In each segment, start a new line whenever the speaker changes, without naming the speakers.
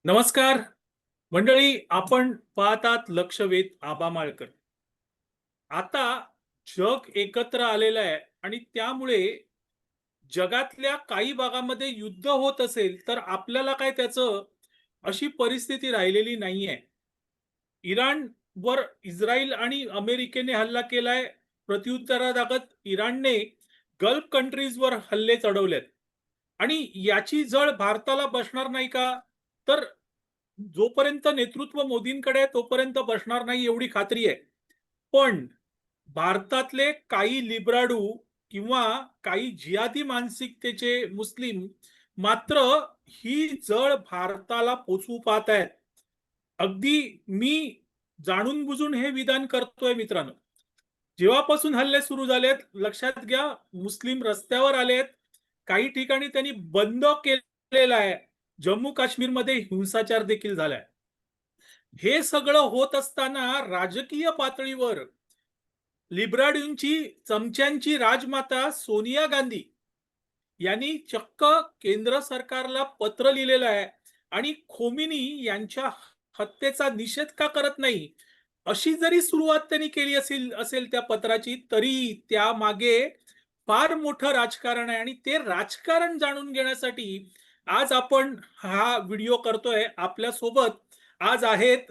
नमस्कार मंडळी, आपण पाहतात लक्षवेध आबा माळकर. आता जग एकत्र आलेलं आहे आणि त्यामुळे जगातल्या काही भागामध्ये युद्ध होत असेल तर आपल्याला काय त्याचं अशी परिस्थिती राहिलेली नाहीये. इराणवर इस्रायल आणि अमेरिकेने हल्ला केलाय. प्रत्युत्तरादाखत इराणने गल्फ कंट्रीजवर हल्ले चढवलेत आणि याची झळ भारताला बसणार नाही का? तर जोपर्यंत नेतृत्व मोदींकडे आहे तोपर्यंत बसणार नाही एवढी खात्री आहे. पण भारतातले काही लिबराडू किंवा काही जिहादी मानसिकतेचे मुस्लिम मात्र ही जळ भारताला पोचवू पाहत आहेत. अगदी मी जाणून बुजून हे विधान करतोय मित्रांनो. जेव्हापासून हल्ले सुरू झालेत, लक्षात घ्या, मुस्लिम रस्त्यावर आलेत. काही ठिकाणी त्यांनी बंद केलेला आहे. जम्मू काश्मीरमध्ये हिंसाचार देखील झालाय. हे सगळं होत असताना राजकीय पातळीवर लिब्राडूंची चमच्यांची राजमाता सोनिया गांधी यांनी चक्क केंद्र सरकारला पत्र लिहिलेलं आहे आणि खोमिनी यांच्या हत्येचा निषेध का करत नाही अशी जरी सुरुवात त्यांनी केली असेल असेल त्या पत्राची, तरी त्या मागे फार मोठं राजकारण आहे आणि ते राजकारण जाणून घेण्यासाठी आज आपण हा व्हिडिओ करतोय. आपल्या सोबत आज आहेत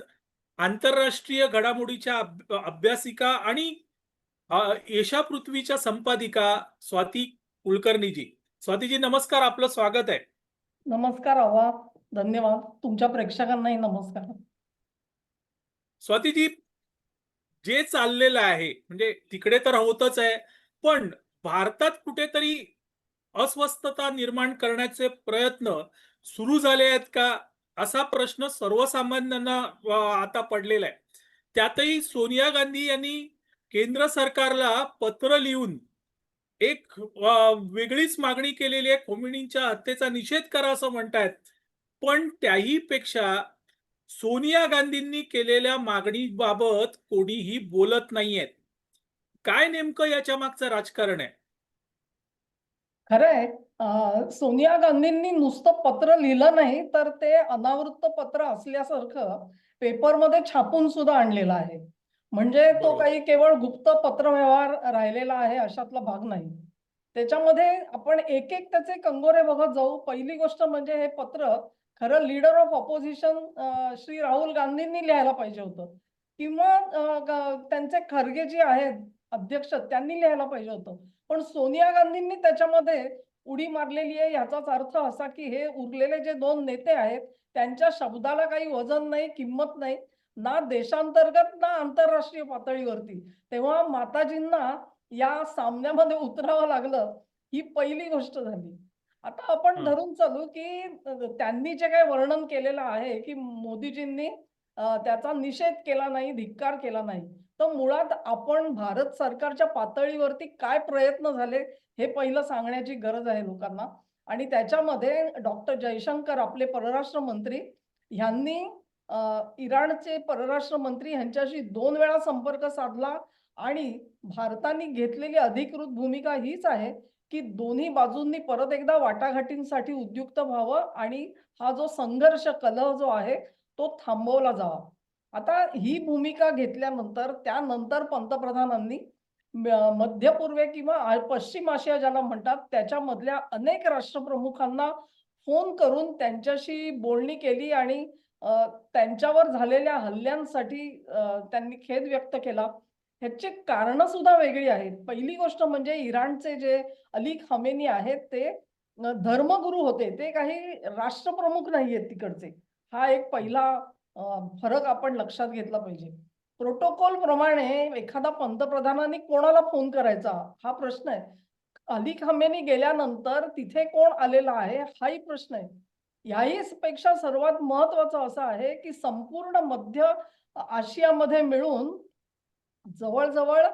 आंतरराष्ट्रीय घडामोडीच्या अभ्यासिका आणि एशा पृथ्वीच्या संपादिका स्वाती कुलकर्णीजी. स्वातीजी नमस्कार, आपलं स्वागत आहे.
नमस्कार आव्हा, धन्यवाद. तुमच्या प्रेक्षकांनाही नमस्कार.
स्वातीजी, जे चाललेलं आहे म्हणजे तिकडे तर होतच आहे, पण भारतात कुठेतरी अस्वस्थता निर्माण करण्याचे प्रयत्न सुरू झाले आहेत का, असा प्रश्न सर्वसामान्यांना आता पडलेला आहे. त्यातही सोनिया गांधी यांनी केंद्र सरकारला पत्र लिहून एक वेगळीच मागणी केलेली आहे. खोमेनींच्या हत्येचा निषेध करा असं म्हणतायत. पण त्याही पेक्षा सोनिया गांधींनी केलेल्या मागणीबाबत कोणीही बोलत नाहीयेत. काय नेमकं याच्या मागचं राजकारण आहे?
खरंय, सोनिया गांधींनी नुसतं पत्र लिहिलं नाही, तर ते अनावृत्त पत्र असल्यासारखं पेपरमध्ये छापून सुद्धा आणलेलं आहे. म्हणजे तो
बरोबर.
काही केवळ गुप्त पत्रव्यवहार राहिलेला आहे अशातला भाग नाही. त्याच्यामध्ये आपण एक एक त्याचे कंगोरे बघत जाऊ. पहिली गोष्ट म्हणजे हे पत्र खरं leader of opposition Shri Rahul गांधींनी लिहायला पाहिजे होतं किंवा त्यांचे खरगे जे आहेत अध्यक्ष त्यांनी लिहायला पाहिजे होतं. पण सोनिया गांधींनी त्याच्यामध्ये उडी मारलेली आहे. याचाच अर्थ असा की हे उरलेले जे दोन नेते आहेत त्यांच्या शब्दाला काही वजन नाही, किंमत नाही, ना देशांतर्गत ना आंतरराष्ट्रीय पातळीवरती. तेव्हा माताजींना या सामन्यामध्ये उतरावं लागलं, ही पहिली गोष्ट झाली. आता आपण
हा.
धरून चालू की त्यांनी जे काही वर्णन केलेलं आहे की मोदीजींनी त्याचा निषेध केला नाही, धिक्कार केला नाही. तर मुळात आपण भारत सरकारच्या पातळीवरती काय प्रयत्न झाले हे पहिलं सांगण्याची गरज आहे लोकांना. आणि त्याच्यामध्ये डॉक्टर जयशंकर आपले परराष्ट्र मंत्री ह्यांनी इराणचे परराष्ट्र मंत्री ह्यांच्याशी 2 वेळा संपर्क साधला आणि भारताने घेतलेली अधिकृत भूमिका हीच आहे की दोन्ही बाजूंनी परत एकदा वाटाघाटींसाठी उद्युक्त व्हावं आणि हा जो संघर्ष, कलह जो आहे तो थांबवला जावा. आता ही भूमिका घेतल्यानंतर त्यानंतर पंतप्रधानांनी मध्य पूर्व किंवा पश्चिम आशिया ज्याला म्हणतात त्याच्यामधल्या अनेक राष्ट्रप्रमुखांना फोन करून त्यांच्याशी बोलणी केली आणि त्यांच्यावर झालेल्या हल्ल्यांसाठी त्यांनी खेद व्यक्त केला. ह्याची कारणं सुद्धा वेगळी आहेत. पहिली गोष्ट म्हणजे इराणचे जे अली खमेनी आहेत ते धर्मगुरू होते. ते काही राष्ट्रप्रमुख नाहीयेत तिकडचे. हा एक पहिला फरक आपण लक्षात घेतला पाहिजे. प्रोटोकॉल प्रमाणे एखादा पंतप्रधानांनी कोणाला फोन करायचा हा प्रश्न आहे. अली खमेनी गेल्यानंतर तिथे कोण आलेला आहे हाही प्रश्न आहे. याही पेक्षा सर्वात महत्वाचं असं आहे की संपूर्ण मध्य आशियामध्ये मिळून जवळ-जवळ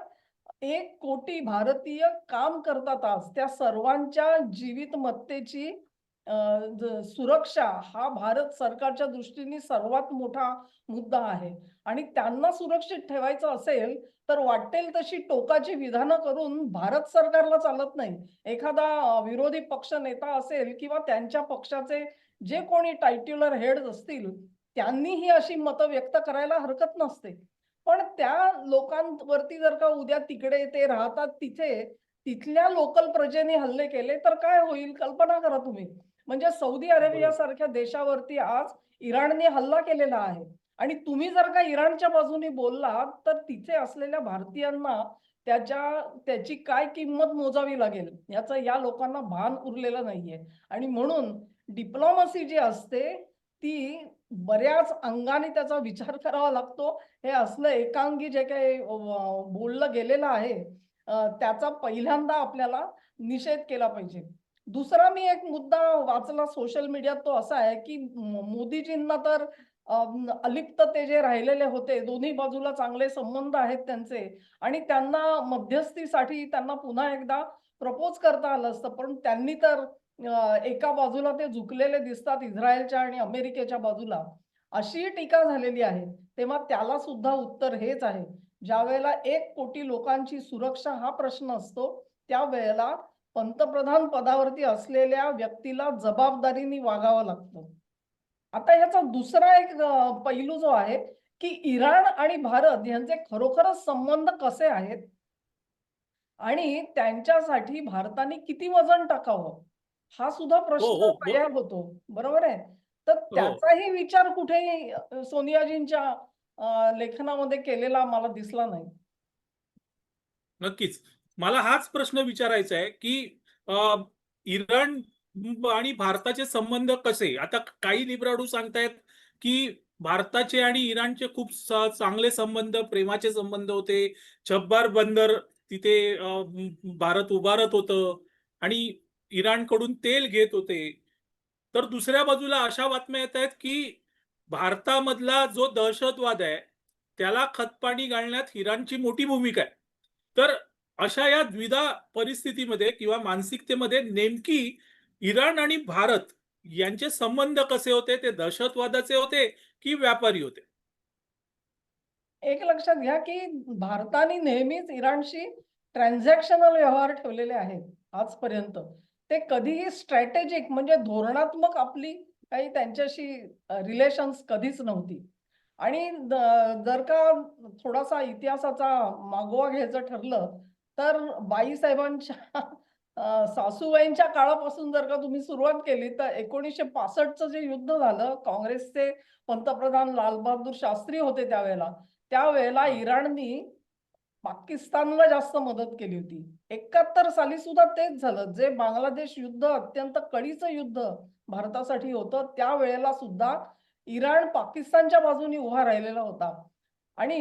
1 कोटी भारतीय काम करतात आज. त्या सर्वांच्या जीवितमत्तेची सुरक्षा हा भारत सरकारच्या दृष्टीने सर्वात मोठा मुद्दा आहे. आणि त्यांना सुरक्षित ठेवायचं असेल, तर वाटेल तशी टोकाची विधानं करून भारत सरकारला चालत नाही. एखादा विरोधी पक्ष नेता असेल किंवा त्यांच्या पक्षाचे जे कोणी टायट्युलर हेड्स असतील त्यांनीही अशी मतं व्यक्त करायला हरकत नसते. पण त्या लोकांवरती जर का उद्या तिकडे ते राहतात तिथे तिथल्या लोकल प्रजेने हल्ले केले तर काय होईल कल्पना करा तुम्ही. म्हणजे सौदी अरेबिया
बरोबर.
सारख्या देशावरती आज इराणने हल्ला केलेला आहे आणि तुम्ही जर का इराणच्या बाजूने बोललात तर तिथे असलेल्या भारतीयांना त्याची काय किंमत मोजावी लागेल याचं या लोकांना भान उरलेलं नाहीये. आणि म्हणून डिप्लोमसी जी असते ती बऱ्याच अंगाने त्याचा विचार करावा लागतो. हे असलं एकांगी जे काही बोललं गेलेलं आहे त्याचा पहिल्यांदा आपल्याला निषेध केला पाहिजे. दुसरा मी एक मुद्दा वाचला सोशल मीडियात तो असा आहे, की मोदीजींना तर अलिप्त ते जे राहिलेले होते, दोन्ही बाजूला चांगले संबंध आहेत त्यांचे आणि त्यांना मध्यस्थीसाठी त्यांना पुन्हा एकदा प्रपोज करता आलं असतं. पण त्यांनी तर एका बाजूला ते झुकलेले दिसतात इस्रायलच्या आणि अमेरिकेच्या बाजूला. अशी टीका झालेली आहे. तेव्हा त्याला सुद्धा उत्तर हेच आहे. ज्यावेळेला 1 कोटी लोकांची सुरक्षा हा प्रश्न असतो, त्यावेळेला पंतप्रधान पदावरती असलेल्या व्यक्तीला जबाबदारीने वागावं लागतं. आता ह्याचा दुसरा एक पैलू जो आहे, की इराण आणि भारत यांचे खरोखरच संबंध कसे आहेत आणि त्यांच्यासाठी भारताने किती वजन टाकावं? हा सुद्धा
हो,
प्रश्न
हो.
तयार होतो. बरोबर आहे? तर
हो.
त्याचाही विचार कुठेही सोनियाजींच्या लेखनामध्ये केलेला मला दिसला नाही.
नक्कीच. मला हाच प्रश्न विचारायचा आहे, की अ, इराण आणि भारताचे संबंध कसे? आता काही लिबराडू सांगतायत, की भारताचे आणि इराणचे खूप चांगले संबंध, प्रेमाचे संबंध होते. चब्बार बंदर तिथे भारत उभारत होतं आणि इराणकडून तेल घेत होते. तर दुसऱ्या बाजूला अशा बातम्या येतायत, की भारतामधला जो दहशतवाद आहे, त्याला खतपाणी घालण्यात इराणची मोठी भूमिका आहे. तर अशा या द्विधा परिस्थितीमध्ये किंवा मानसिकतेमध्ये नेमकी इराण आणि भारत यांचे संबंध कसे होते? ते दहशतवादाचे होते की व्यापारी होते?
एक लक्षात घ्या, की भारताने नेहमीच इराणशी ट्रान्झॅक्शनल व्यवहार ठेवलेले आहेत आजपर्यंत. ते कधीही स्ट्रॅटेजिक म्हणजे धोरणात्मक आपली काही त्यांच्याशी रिलेशन्स कधीच नव्हती. आणि जर का थोडासा इतिहासाचा मागोवा घ्यायचं ठरलं, तर बाईसाहेबांच्या सासूबाईंच्या काळापासून जर का तुम्ही सुरुवात केली, तर 1965चं जे युद्ध झालं, काँग्रेसचे पंतप्रधान लालबहादूर शास्त्री होते त्यावेळेला. त्यावेळेला
हां.
इराणनी पाकिस्तानला जास्त मदत केली होती. 71 साली सुद्धा तेच झालं. जे बांगलादेश युद्ध अत्यंत कळीचं युद्ध भारतासाठी होतं, त्यावेळेला सुद्धा इराण पाकिस्तानच्या बाजूने उभा राहिलेला होता. आणि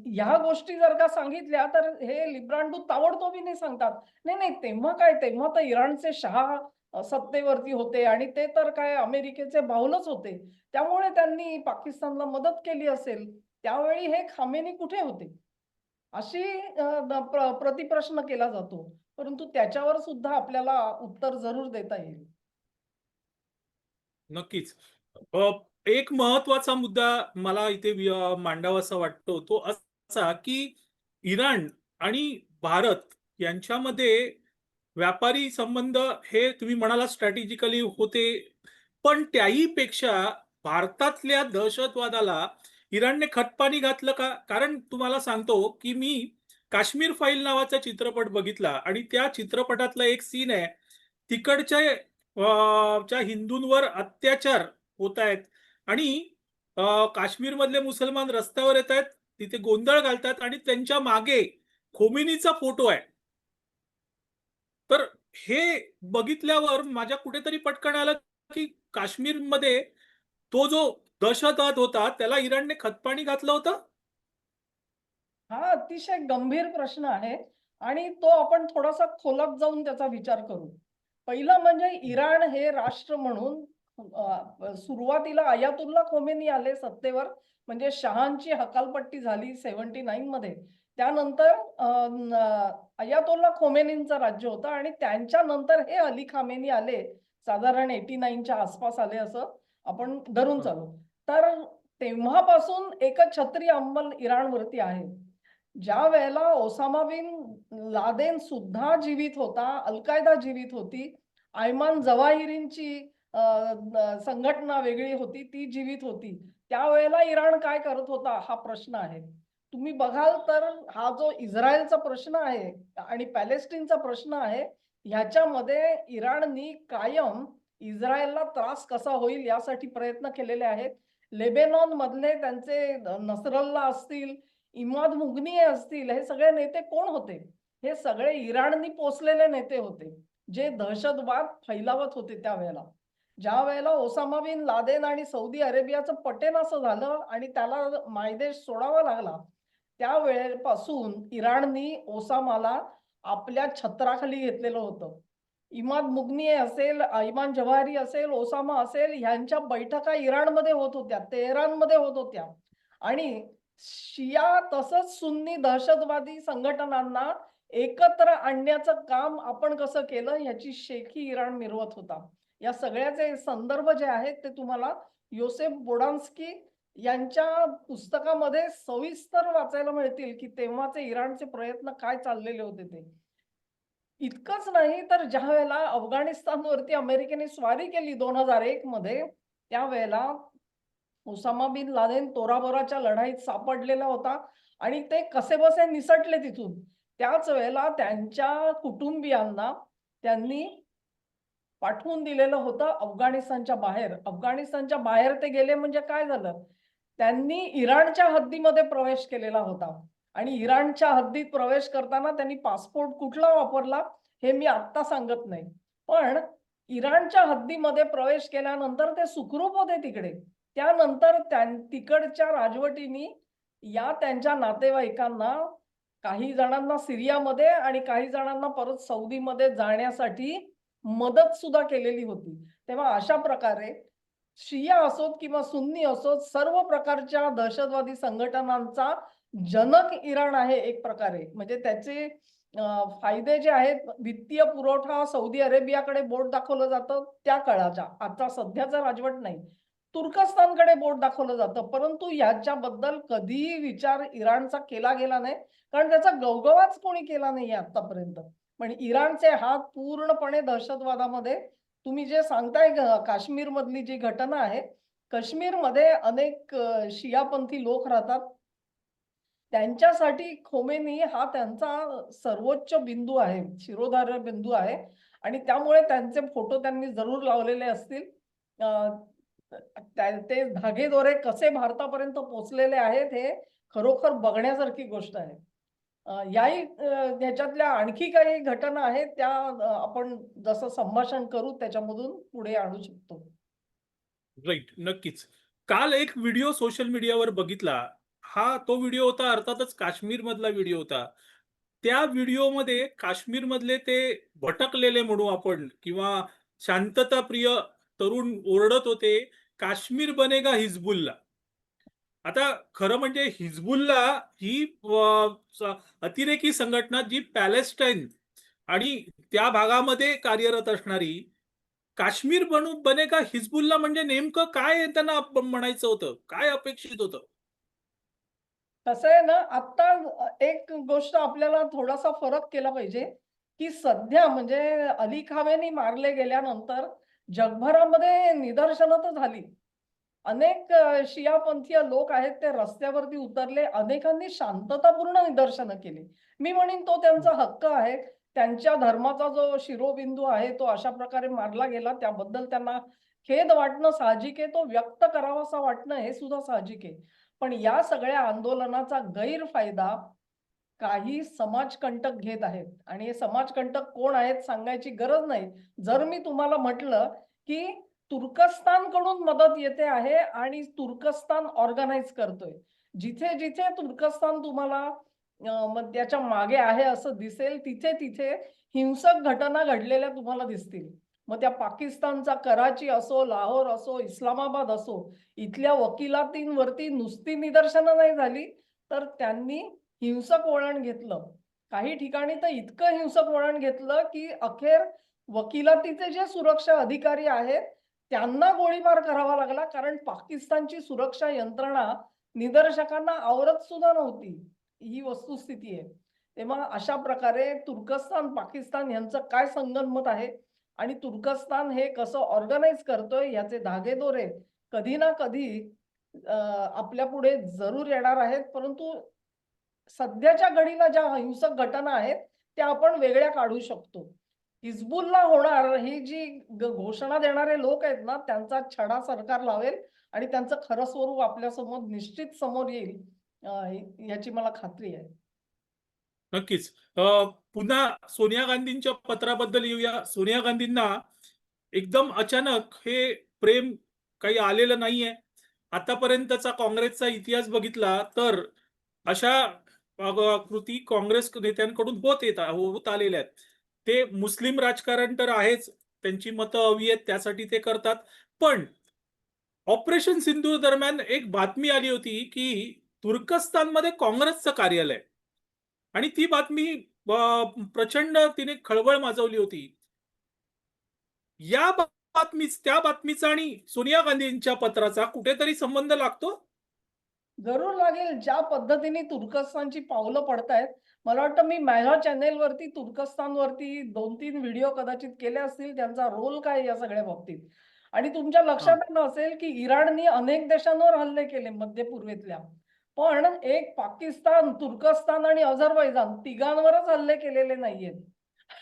ह्या गोष्टी जर का सांगितल्या, तर हे लिब्रांडू ताबडतोबीने सांगतात, "नाही, नाही, तेव्हा काय, तेव्हा तर इराणचे शहा सत्तेवरती होते आणि ते तर काय अमेरिकेचे बाहुलच होते. त्यामुळे त्यांनी पाकिस्तानला मदत केली असेल. त्यावेळी हे खामेनी कुठे होते?" अशी प्रतिप्रश्न केला जातो. परंतु त्याच्यावर सुद्धा आपल्याला उत्तर जरूर देता येईल.
नक्कीच. अ, एक महत्त्वाचा मुद्दा मला इथे मांडावासा वाटतो, तो असा, की इराण आणि भारत यांच्यामध्ये व्यापारी संबंध हे तुम्ही म्हणालात स्ट्रॅटेजिकली होते. पण त्याही पेक्षा भारतातल्या दहशतवादाला इराणने खतपाणी घातलं का? कारण तुम्हाला सांगतो, की मी काश्मीर फाईल नावाचा चित्रपट बघितला आणि त्या चित्रपटातला एक सीन आहे. तिकडच्या च्या हिंदूंवर अत्याचार होतायत आणि काश्मीरमधले मुसलमान रस्त्यावर येतायत, तिथे गोंधळ घालतात आणि त्यांच्या मागे खोमेनीचा फोटो आहे. तर हे बघितल्यावर माझ्या कुठेतरी पटकन आलं, की काश्मीरमध्ये तो जो दहशतवाद होता, त्याला इराणने खतपाणी घातलं होतं?
हा अतिशय गंभीर प्रश्न आहे आणि तो आपण थोडासा खोलात जाऊन त्याचा विचार करू. पहिलं म्हणजे इराण हे राष्ट्र म्हणून सुरुवातीला अयातुल्ला खोमेनी आले सत्तेवर म्हणजे शहांची हकालपट्टी झाली 79 मध्ये. त्यानंतर अयातुल्ला खोमेनींचं राज्य होतं आणि त्यांच्यानंतर हे अली खामेनी आले. साधारण 89च्या आसपास आले असं आपण धरून
हां.
चालू. तर तेव्हापासून एकछत्री अंमल इराणवरती आहे. ज्यावेळेला ओसामा बिन लादेन सुद्धा जीवित होता, अल-कायदा जीवित होती, अयमान जवाहिरींची संघटना वेगळी होती, ती जीवित होती. त्यावेळेला इराण काय करत होता हा प्रश्न आहे. तुम्ही बघाल तर हा जो इस्रायलचा प्रश्न आहे आणि पॅलेस्टाईनचा प्रश्न आहे, ह्याच्यामध्ये इराणनी कायम इस्रायलला त्रास कसा होईल यासाठी प्रयत्न केलेले आहेत. लेबेनॉन मधले त्यांचे नसरल्ला असतील, इमाद मुग्निये असतील, हे सगळे नेते कोण होते? हे सगळे इराणनी पोसलेले नेते होते, जे दहशतवाद फैलावत होते त्यावेळेला. ज्यावेळेला ओसामा बिन लादेन आणि सौदी अरेबियाचं पटेनासं झालं आणि त्याला मायदेश सोडावा लागला, त्यावेळेपासून इराणनी ओसामाला आपल्या छत्राखाली घेतलेलं होतं. इमाद मुग्निये असेल, अयमान जवाहिरी असेल, ओसामा असेल, ह्यांच्या बैठका इराणमध्ये होत होत्या, तेहरानमध्ये होत होत्या आणि शिया तसंच सुन्नी दहशतवादी संघटनांना एकत्र आणण्याचं काम आपण कसं केलं ह्याची शेखी इराण मिरवत होता. या सगळ्याचे संदर्भ जे आहेत ते तुम्हाला योसेफ बोडान्स्की यांच्या पुस्तकामध्ये सविस्तर वाचायला मिळतील, की तेव्हाचे इराणचे प्रयत्न काय चाललेले होते ते. इतकंच नाही तर ज्यावेळेला अफगाणिस्तानवरती अमेरिकेने स्वारी केली 2001 मध्ये, त्यावेळेला ओसामा बिन लादेन तोराबोराच्या लढाईत सापडलेला होता आणि ते कसेबसे निसटले तिथून. त्याच वेळेला त्यांच्या कुटुंबियांना त्यांनी पाठवून दिलेलं होतं अफगाणिस्तानच्या बाहेर. अफगाणिस्तानच्या बाहेर ते गेले म्हणजे काय झालं? त्यांनी इराणच्या हद्दीमध्ये प्रवेश केलेला होता आणि इराणच्या हद्दीत प्रवेश करताना त्यांनी पासपोर्ट कुठला वापरला हे मी आत्ता सांगत नाही. पण इराणच्या हद्दीमध्ये प्रवेश केल्यानंतर ते सुखरूप होते तिकडे. त्यानंतर तिकडच्या राजवटीनी या त्यांच्या नातेवाईकांना काही जणांना सिरियामध्ये आणि काही जणांना परत सौदीमध्ये जाण्यासाठी मदत सुद्धा केलेली होती. तेव्हा अशा प्रकारे शिया असोत किंवा सुन्नी असोत, सर्व प्रकारच्या दहशतवादी संघटनांचा जनक इराण आहे एक प्रकारे. म्हणजे त्याचे फायदे जे आहेत, वित्तीय पुरवठा सौदी अरेबियाकडे बोट दाखवलं जातं त्या काळाच्या. आता सध्याचा राजवट नाही. तुर्कस्तानकडे बोट दाखवलं जातं. परंतु ह्याच्याबद्दल कधीही विचार इराणचा केला गेला नाही. कारण त्याचा गवगवाच कोणी केला नाहीये आतापर्यंत. पण इराणचे हात पूर्णपणे दहशतवादामध्ये तुम्ही जे सांगताय काश्मीर मधली जी घटना आहे, काश्मीरमध्ये अनेक शियापंथी लोक राहतात. त्यांच्यासाठी खोमेनी हा त्यांचा सर्वोच्च बिंदू आहे, शिरोधार्य बिंदू आहे आणि त्यामुळे त्यांचे फोटो त्यांनी जरूर लावलेले असतील. अ, ते धागेदोरे कसे भारतापर्यंत पोहोचलेले आहेत हे खरोखर बघण्यासारखी गोष्ट आहे. ह्याच्यातल्या आणखी काही घटना आहेत त्या आपण जसं संभाषण करू त्याच्यामधून पुढे आणू शकतो.
राईट, नक्कीच. काल एक व्हिडिओ सोशल मीडियावर बघितला. तो व्हिडिओ होता अर्थातच काश्मीरमधला व्हिडिओ होता. त्या व्हिडिओमध्ये काश्मीरमधले ते भटकलेले म्हणू आपण किंवा शांतताप्रिय तरुण ओरडत होते, "काश्मीर बनेगा हिजबुल्ला." आता खरं म्हणजे हिजबुल्ला ही अतिरेकी संघटना जी पॅलेस्टाईन आणि त्या भागामध्ये कार्यरत असणारी, काश्मीर बनेगा हिजबुल्ला म्हणजे नेमकं काय त्यांना म्हणायचं होतं? काय अपेक्षित होतं?
कसं आहे ना, आता एक गोष्ट आपल्याला थोडासा फरक केला पाहिजे, की सध्या म्हणजे अली खामेनी मारले गेल्यानंतर जगभरामध्ये निदर्शनं तर झाली. अनेक शियापंथीय लोक आहेत ते रस्त्यावरती उतरले. अनेकांनी शांततापूर्ण निदर्शनं केली. मी म्हणेन तो त्यांचा हक्क आहे. त्यांच्या धर्माचा जो शिरोबिंदू आहे तो अशा प्रकारे मारला गेला. त्याबद्दल त्यांना खेद वाटणं साहजिक आहे. तो व्यक्त करावासा वाटणं हे सुद्धा साहजिक आहे. पण या सगळ्या आंदोलनाचा गैरफायदा काही समाजकंटक घेत आहेत आणि हे समाजकंटक कोण आहेत सांगायची गरज नाही. जर मी तुम्हाला म्हटलं, की तुर्कस्तानकडून मदत येते आहे आणि तुर्कस्तान ऑर्गनाइज करतोय. जिथे-जिथे तुर्कस्तान तुम्हाला मग त्याच्या मागे आहे असं दिसेल, तिथे-तिथे हिंसक घटना घडलेल्या तुम्हाला दिसतील. मग त्या पाकिस्तानचा कराची असो, लाहोर असो, इस्लामाबाद असो, इथल्या वकिलातींवरती नुसती निदर्शनं नाही झाली, तर त्यांनी हिंसक वळण घेतलं. काही ठिकाणी तर इतकं हिंसक वळण घेतलं, की अखेर वकिलातीचे जे सुरक्षा अधिकारी आहेत, त्यांना गोळीबार करावा लागला. कारण पाकिस्तानची सुरक्षा यंत्रणा निदर्शकांना आवरत सुद्धा नव्हती. ही वस्तुस्थिती आहे. तेव्हा अशा प्रकारे तुर्कस्तान, पाकिस्तान यांचं काय संगनमत आहे, आणि तुर्कस्तान हे कसं ऑर्गनाइज करतोय याचे धागेदोरे कधी ना कधी आपल्या पुढे जरूर येणार आहेत. परंतु सध्याच्या घडीला ज्या हिंसक घटना आहेत त्या आपण वेगळ्या काढू शकतो. हिजबुलला होणार ही जी घोषणा देणारे लोक आहेत ना, त्यांचा छडा सरकार लावेल आणि त्यांचं खरं स्वरूप आपल्यासमोर निश्चित समोर येईल, याची मला खात्री आहे.
नक्कीच. पुन्हा सोनिया गांधींच्या पत्राबद्दल येऊया. सोनिया गांधींना एकदम अचानक हे प्रेम काही आलेलं नाहीये. आतापर्यंतचा काँग्रेसचा इतिहास बघितला तर अशा कृती काँग्रेस नेत्यांकडून होत आलेल्या आहेत. ते मुस्लिम राजकारण तर आहेच, त्यांची मतं हवी आहेत त्यासाठी ते करतात. पण ऑपरेशन सिंधूर दरम्यान एक बातमी आली होती, की तुर्कस्तानमध्ये काँग्रेसचं कार्यालय आणि ती बातमी प्रचंड तिने खळबळ माजवली होती. त्या बातमीचा आणि सोनिया गांधींच्या पत्राचा कुठेतरी संबंध लागतो?
जरूर लागेल. ज्या पद्धतीने तुर्कस्तानची पावलं पडतायत, मला वाटतं मी माझ्या चॅनेलवरती तुर्कस्तानवरती 2-3 व्हिडिओ कदाचित केले असतील. त्यांचा रोल काय या सगळ्या बाबतीत. आणि तुमच्या लक्षात
हां,
आलं असेल, की इराणनी अनेक देशांवर हल्ले केले मध्य पूर्वेतल्या. पण एक पाकिस्तान, तुर्कस्तान आणि अझरबैजान तिघांवरच हल्ले केलेले नाहीयेत.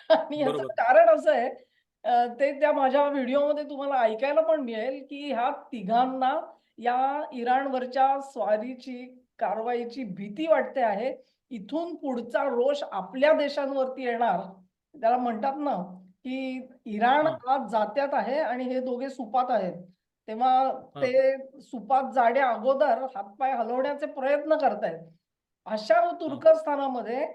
आणि याचं
बरोबर.
कारण असं आहे, ते त्या माझ्या व्हिडिओमध्ये तुम्हाला ऐकायला पण मिळेल, की ह्या तिघांना या इराणवरच्या स्वारीची, कारवाईची भीती वाटते आहे. इथून पुढचा रोष आपल्या देशांवरती येणार. त्याला म्हणतात ना, की इराण
हां,
आज जात्यात आहे आणि हे दोघे सुपात आहेत. तेव्हा
हां,
ते सुपात जाण्या अगोदर हातपाय हलवण्याचे प्रयत्न करतायत. अशा
हां,
तुर्कस्थानामध्ये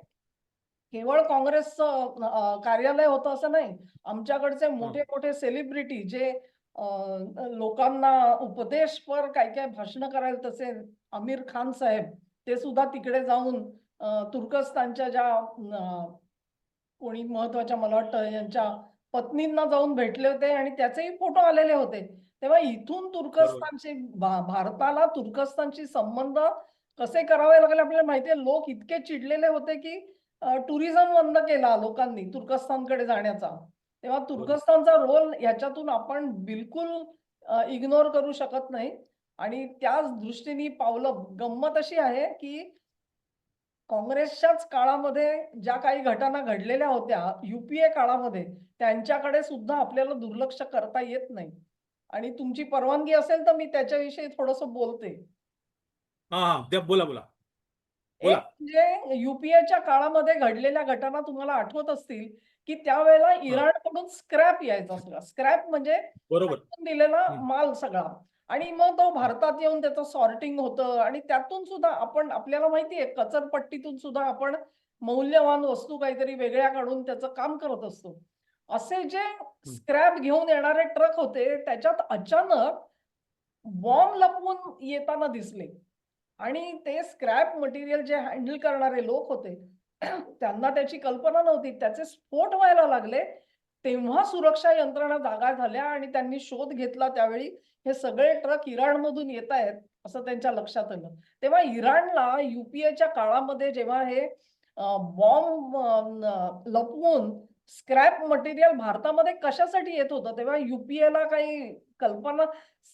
केवळ काँग्रेसचं कार्यालय होतं असं नाही. आमच्याकडचे
हां.
मोठे-मोठे सेलिब्रिटी जे लोकांना उपदेशपर काय-काय भाषणं करायला, तसे आमिर खान साहेब, ते सुद्धा तिकडे जाऊन तुर्कस्तानच्या ज्या कोणी महत्वाच्या, मला वाटतं यांच्या पत्नींना जाऊन भेटले होते आणि त्याचेही फोटो आलेले होते. तेव्हा इथून
बरोबर.
तुर्कस्तानचे भारताला तुर्कस्तानशी संबंध कसे करावे लागले आपल्याला माहिती आहे. लोक इतके चिडलेले होते, की टुरिझम बंद केला लोकांनी तुर्कस्तानकडे जाण्याचा. तेव्हा
बरोबर.
तुर्कस्तानचा रोल याच्यातून आपण बिलकुल इग्नोर करू शकत नाही. आणि त्याच दृष्टीने पावलं, गंमत अशी आहे, की काँग्रेसच्याच काळामध्ये ज्या काही घटना घडलेल्या होत्या, युपीए काळामध्ये, त्यांच्याकडे सुद्धा आपल्याला दुर्लक्ष करता येत नाही. आणि तुमची परवानगी असेल तर मी त्याच्याविषयी थोडंसं बोलते.
हां, हां. द्या बोला, बोला.
एक
बोला.
म्हणजे युपीएच्या काळामध्ये घडलेल्या घटना तुम्हाला आठवत असतील, की त्यावेळेला
हां,
इराणकडून स्क्रॅप यायचा सगळा. स्क्रॅप म्हणजे
बरोबर.
फेकून दिलेला
हं,
माल सगळा. आणि मग तो
हं.
भारतात येऊन त्याचं सॉर्टिंग होतं आणि त्यातून सुद्धा आपल्याला माहिती आहे, कचरपट्टीतून सुद्धा आपण मौल्यवान वस्तू काहीतरी वेगळ्या काढून त्याचं काम करत असतो. असे जे
हं.
स्क्रॅप घेऊन येणारे ट्रक होते, त्याच्यात अचानक बॉम्ब लपवून येताना दिसले. आणि ते स्क्रॅप मटेरियल जे हँडल करणारे लोक होते, त्यांना त्याची कल्पना नव्हती. त्याचे स्फोट व्हायला लागले. तेव्हा सुरक्षा यंत्रणा जागा झाल्या आणि त्यांनी शोध घेतला. त्यावेळी हे सगळे ट्रक इराणमधून येतायत असं त्यांच्या लक्षात आलं. तेव्हा इराणला युपीएच्या काळामध्ये जेव्हा हे बॉम्ब लपवून स्क्रॅप मटेरियल भारतामध्ये कशासाठी येत होतं, तेव्हा युपीएला काही कल्पना,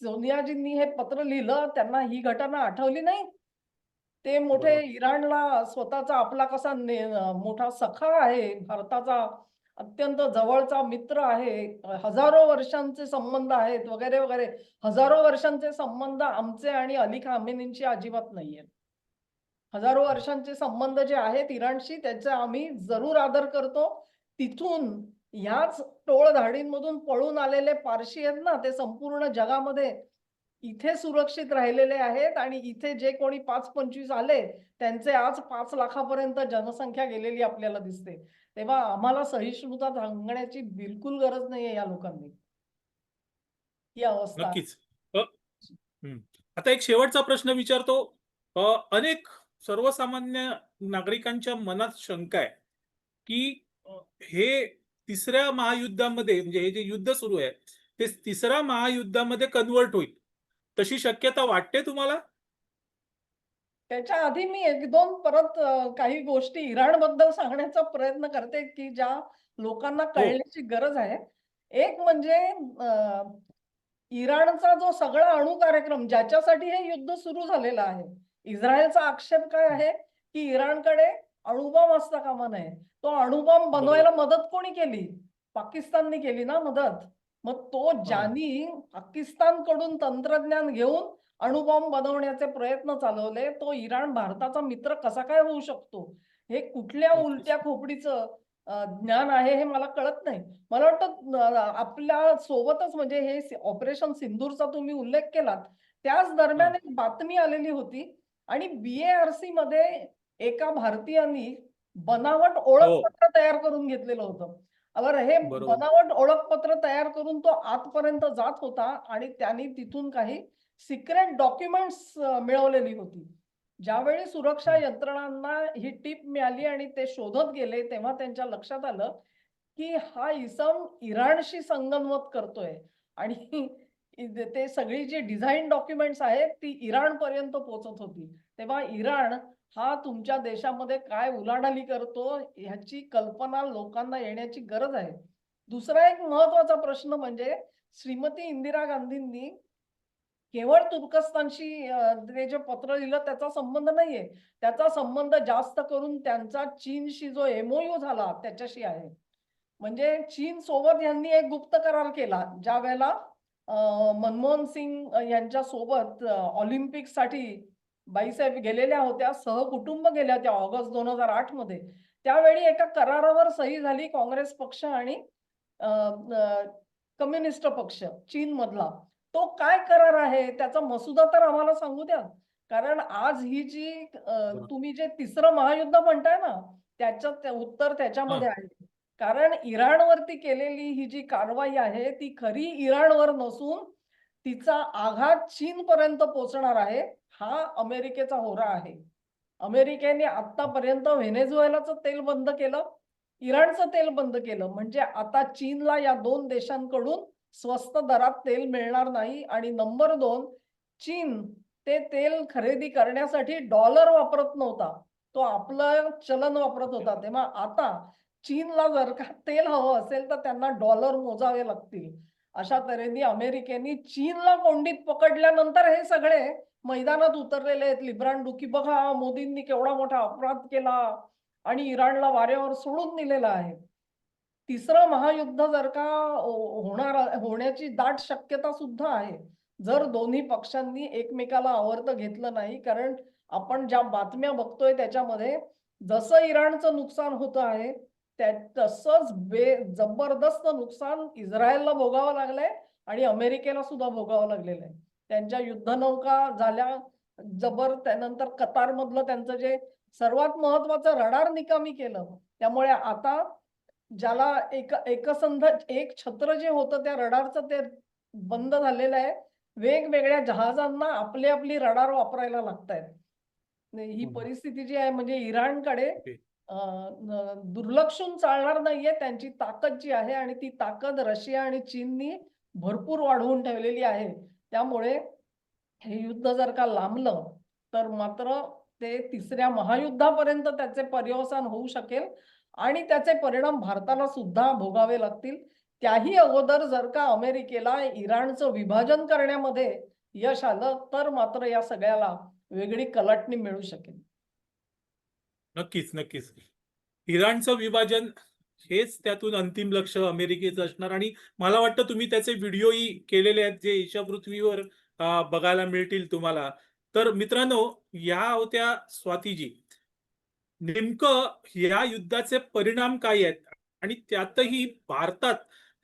सोनियाजींनी हे पत्र लिहिलं, त्यांना ही घटना आठवली नाही. ते मोठे
बरोबर.
इराणला स्वतःचा आपला कसा मोठा सखा आहे, भारताचा अत्यंत जवळचा मित्र आहे, हजारो वर्षांचे संबंध आहेत वगैरे, वगैरे. हजारो वर्षांचे संबंध आमचे आणि अली खामेनींशी अजिबात नाहीयेत. हजारो
हं.
वर्षांचे संबंध जे आहेत इराणशी, त्याचा आम्ही जरूर आदर करतो. तिथून ह्याच टोळधाडींमधून पळून आलेले पारशी आहेत ना, ते संपूर्ण जगामध्ये इथे सुरक्षित राहिलेले आहेत आणि इथे जे कोणी 5-25 आले, त्यांचे आज 5 लाखापर्यंत जनसंख्या गेलेली आपल्याला दिसते. तेव्हा आम्हाला सहिष्णुता दाखवण्याची बिलकुल गरज नाहीये या लोकांनी. ही अवस्था आहे.
नक्कीच. अ, हं. आता एक शेवटचा प्रश्न विचारतो. अ, अनेक सर्वसामान्य नागरिकांच्या मनात शंका आहे, की हे तिसऱ्या महायुद्धामध्ये म्हणजे हे जे युद्ध सुरू आहे, ते तिसऱ्या महायुद्धामध्ये कन्व्हर्ट होईल. तशी शक्यता वाटते तुम्हाला?
त्याच्या आधी मी 1-2 परत काही गोष्टी इराणबद्दल सांगण्याचा प्रयत्न करते, की ज्या लोकांना
हो.
कळण्याची गरज आहे. एक म्हणजे इराणचा जो सगळा अणु कार्यक्रम ज्याच्यासाठी हे युद्ध सुरू झालेलं आहे. इस्रायलचा आक्षेप काय आहे, की इराणकडे अणुबॉम्ब असता कामा नये. तो अणुबॉम्ब
बरोबर.
बनवायला मदत कोणी केली? पाकिस्तानने केली ना मदत. मग तो ज्यांनी पाकिस्तानकडून तंत्रज्ञान घेऊन अणुबॉम्ब बनवण्याचे प्रयत्न चालवले, तो इराण भारताचा मित्र कसा काय होऊ शकतो? हे कुठल्या
नक्कीच.
उलट्या खोपडीचं ज्ञान आहे हे मला कळत नाही. मला वाटतं आपल्या सोबतच म्हणजे हे ऑपरेशन सिंदूरचा तुम्ही उल्लेख केलात. त्याच दरम्यान एक बातमी आलेली होती आणि BARC मध्ये एका भारतीयांनी बनावट ओळखपत्र तयार करून घेतलेलं होतं. बरं हे
बरोबर.
बनावट ओळखपत्र तयार करून तो आतपर्यंत जात होता आणि त्यांनी तिथून काही सिक्रेट डॉक्युमेंट्स मिळवलेली होती. ज्यावेळी सुरक्षा यंत्रणांना ही टीप मिळाली आणि ते शोधत गेले, तेव्हा त्यांच्या लक्षात आलं, की हा इसम इराणशी संगनमत करतोय आणि ते सगळी जी डिझाइन डॉक्युमेंट्स आहेत, ती इराणपर्यंत पोहोचत होती. तेव्हा इराण हा तुमच्या देशामध्ये काय उलाढाली करतो, ह्याची कल्पना लोकांना येण्याची गरज आहे. दुसरा एक महत्त्वाचा प्रश्न म्हणजे श्रीमती इंदिरा गांधींनी केवळ तुर्कस्तानशी ते जे पत्र लिहिलं त्याचा संबंध नाहीये. त्याचा संबंध जास्त करून त्यांचा चीनशी जो MOU झाला त्याच्याशी आहे. म्हणजे चीन सोबत यांनी एक गुप्त करार केला. ज्यावेळेला मनमोहन सिंग यांच्या सोबत ऑलिम्पिकसाठी बाईसाहेब गेलेल्या होत्या, सहकुटुंब गेल्या होत्या ऑगस्ट 2008 मध्ये. त्यावेळी एका करारावर सही झाली काँग्रेस पक्ष आणि अ, अ, कम्युनिस्ट पक्ष चीनमधला. तो काय करार आहे त्याचा मसुदा तर आम्हाला सांगू द्या. कारण आज ही जी
बरोबर.
तुम्ही जे तिसरं महायुद्ध म्हणताय ना, त्याच्यात उत्तर त्याच्यामध्ये आहे. कारण इराणवरती केलेली ही जी कारवाई आहे, ती खरी इराणवर नसून तिचा आघात चीनपर्यंत पोहोचणार आहे. हा अमेरिकेचा होरा आहे. अमेरिकेने आत्तापर्यंत व्हेनेझुएलाचं तेल बंद केलं, इराणचं तेल बंद केलं. म्हणजे आता चीनला या 2 देशांकडून स्वस्त दरात तेल मिळणार नाही आणि नंबर 2 चीन ते तेल खरेदी करण्यासाठी डॉलर वापरत नव्हता. तो आपलं चलन वापरत होता. तेव्हा आता चीनला जर का तेल हवं असेल तर त्यांना डॉलर मोजावे लागतील. अशा तऱ्हेने अमेरिकेने चीनला कोंडीत पकडल्यानंतर हे सगळे मैदानात उतरलेले आहेत. लिब्रांडो की बघा मोदींनी केवढा मोठा अपराध केला आणि इराणला वाऱ्यावर सोडून दिलेलं आहे. तिसरं महायुद्ध जर का होण्याची दाट शक्यता सुद्धा आहे. जर दोन्ही पक्षांनी एकमेकाला आवर्त घेतलं नाही. कारण आपण ज्या बातम्या बघतोय त्याच्यामध्ये जसं इराणचं नुकसान होतं आहे, तसंच जबरदस्त नुकसान इस्रायलला भोगावं लागलंय आणि अमेरिकेला सुद्धा भोगावं लागलेलं आहे. त्यांच्या युद्धनौका झाल्या त्यानंतर कतारमधलं त्यांचं जे सर्वात महत्त्वाचं रडार निकामी केलं. त्यामुळे आता ज्याला एकसंध एक छत्र जे होतं त्या रडारचं ते बंद झालेलं आहे. वेगवेगळ्या जहाजांना आपली रडार वापरायला लागतायत. ही परिस्थिती जी आहे म्हणजे इराणकडे
ओके.
दुर्लक्षून चालणार नाहीये. त्यांची ताकद जी आहे आणि ती ताकद रशिया आणि चीननी भरपूर वाढवून ठेवलेली आहे. त्यामुळे हे युद्ध जर का लांबलं, तर मात्र ते तिसऱ्या महायुद्धापर्यंत त्याचे पर्यवसान होऊ शकेल आणि त्याचे परिणाम भारताला सुद्धा भोगावे लागतील. त्याही अगोदर जर का अमेरिकेला इराणचं विभाजन करण्यामध्ये यश आलं, तर मात्र या सगळ्याला वेगळी कलाटणी मिळू शकेल.
नक्कीच, नक्कीच. इराणचं विभाजन हेच त्यातून अंतिम लक्ष्य अमेरिकेचं असणार आणि मला वाटतं तुम्ही त्याचे व्हिडिओही केलेले आहेत, जे ईशा पृथ्वीवर बघायला मिळतील तुम्हाला. तर मित्रांनो, ह्या होत्या स्वातीजी. नेमकं या युद्धाचे परिणाम काय आहेत आणि त्यातही भारतात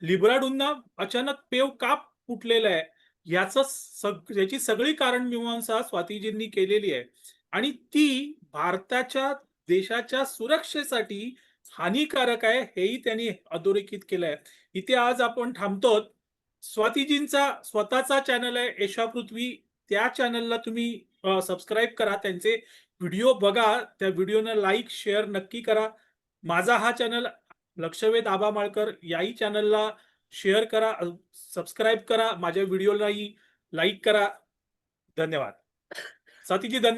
लिबराडूंना अचानक पेव का फुटलेला आहे याची सगळी कारणमीमांसा स्वातीजींनी केलेली आहे आणि ती भारताच्या देशाच्या सुरक्षेसाठी हानिकारक आहे हेही त्यांनी अधोरेखित केलं आहे. इथे आज आपण थांबतो. स्वातीजींचा स्वतःचा चॅनल आहे एशा पृथ्वी. त्या चॅनलला तुम्ही सबस्क्राईब करा. त्यांचे व्हिडिओ बघा. त्या व्हिडिओना लाईक, शेअर नक्की करा. माझा हा चॅनल लक्षवेध आबा माळकर याही चॅनलला शेअर करा, सबस्क्राईब करा. माझ्या व्हिडिओलाही लाईक करा. धन्यवाद. स्वातीजी धन्यवाद.